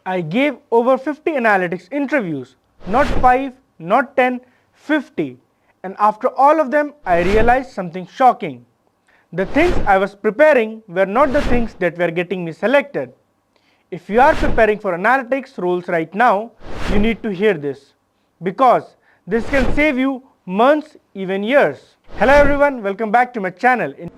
I gave over 50 analytics interviews, not 5, not 10, 50. And after all of them, I realized something shocking. The things I was preparing were not the things that were getting me selected. If you are preparing for analytics roles right now, you need to hear this, because this can save you months, even years. Hello everyone, welcome back to my channel. In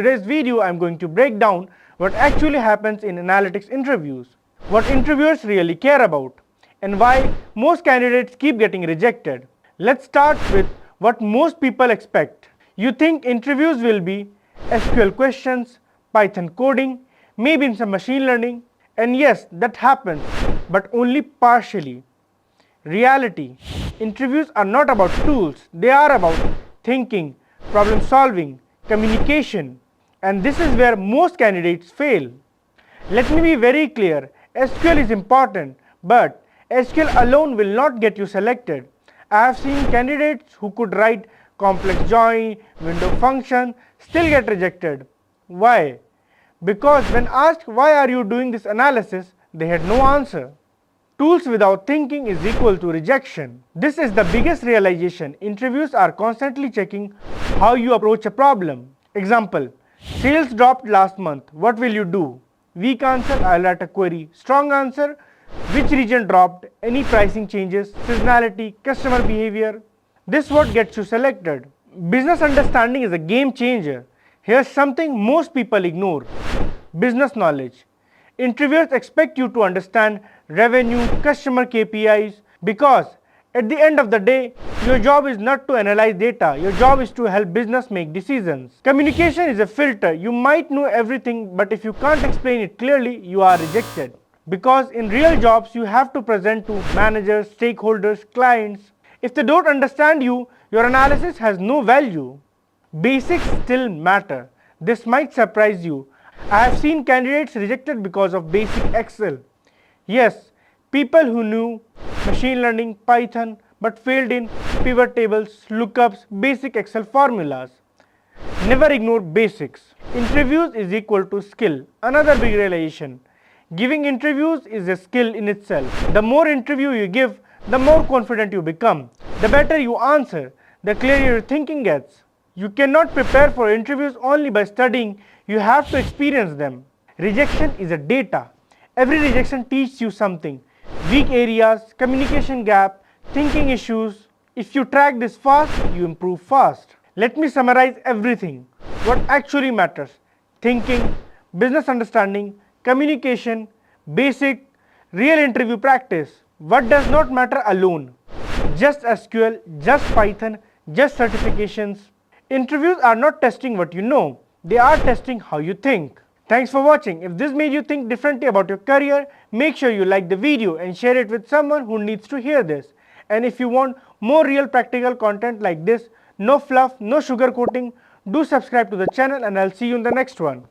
today's video, I am going to break down what actually happens in analytics interviews, what interviewers really care about, and why most candidates keep getting rejected. Let's start with what most people expect. You think interviews will be SQL questions, Python coding, maybe some machine learning, and yes, that happens, but only partially. Reality: interviews are not about tools, they are about thinking, problem solving, communication, and this is where most candidates fail. Let me be very clear, SQL is important, but SQL alone will not get you selected. I have seen candidates who could write complex join, window function, still get rejected. Why? Because when asked why are you doing this analysis, they had no answer. Tools without thinking is equal to rejection. This is the biggest realization. Interviews are constantly checking how you approach a problem. Example: sales dropped last month, what will you do? Weak answer, I'll write a query. Strong answer, which region dropped, any pricing changes, seasonality, customer behavior. This is what gets you selected. Business understanding is a game changer. Here's something most people ignore: business knowledge. Interviewers expect you to understand revenue, customer KPIs, because at the end of the day, your job is not to analyze data, your job is to help business make decisions. Communication is a filter. You might know everything, but if you can't explain it clearly, you are rejected. Because in real jobs, you have to present to managers, stakeholders, clients. If they don't understand you, your analysis has no value. Basics still matter. This might surprise you. I have seen candidates rejected because of basic Excel. Yes, people who knew machine learning, Python, but failed in pivot tables, lookups, basic Excel formulas. Never ignore basics. Interviews is equal to skill. Another big realization: giving interviews is a skill in itself. The more interview you give, the more confident you become. The better you answer, the clearer your thinking gets. You cannot prepare for interviews only by studying, you have to experience them. Rejection is a data. Every rejection teaches you something: weak areas, communication gap, thinking issues. If you track this fast, you improve fast. Let me summarize everything. What actually matters: thinking, business understanding, communication, basic, real interview practice. What does not matter alone? Just SQL, just Python, just certifications. Interviews are not testing what you know, they are testing how you think. Thanks for watching. If this made you think differently about your career, make sure you like the video and share it with someone who needs to hear this. And if you want more real practical content like this, no fluff, no sugar coating, do subscribe to the channel, and I'll see you in the next one.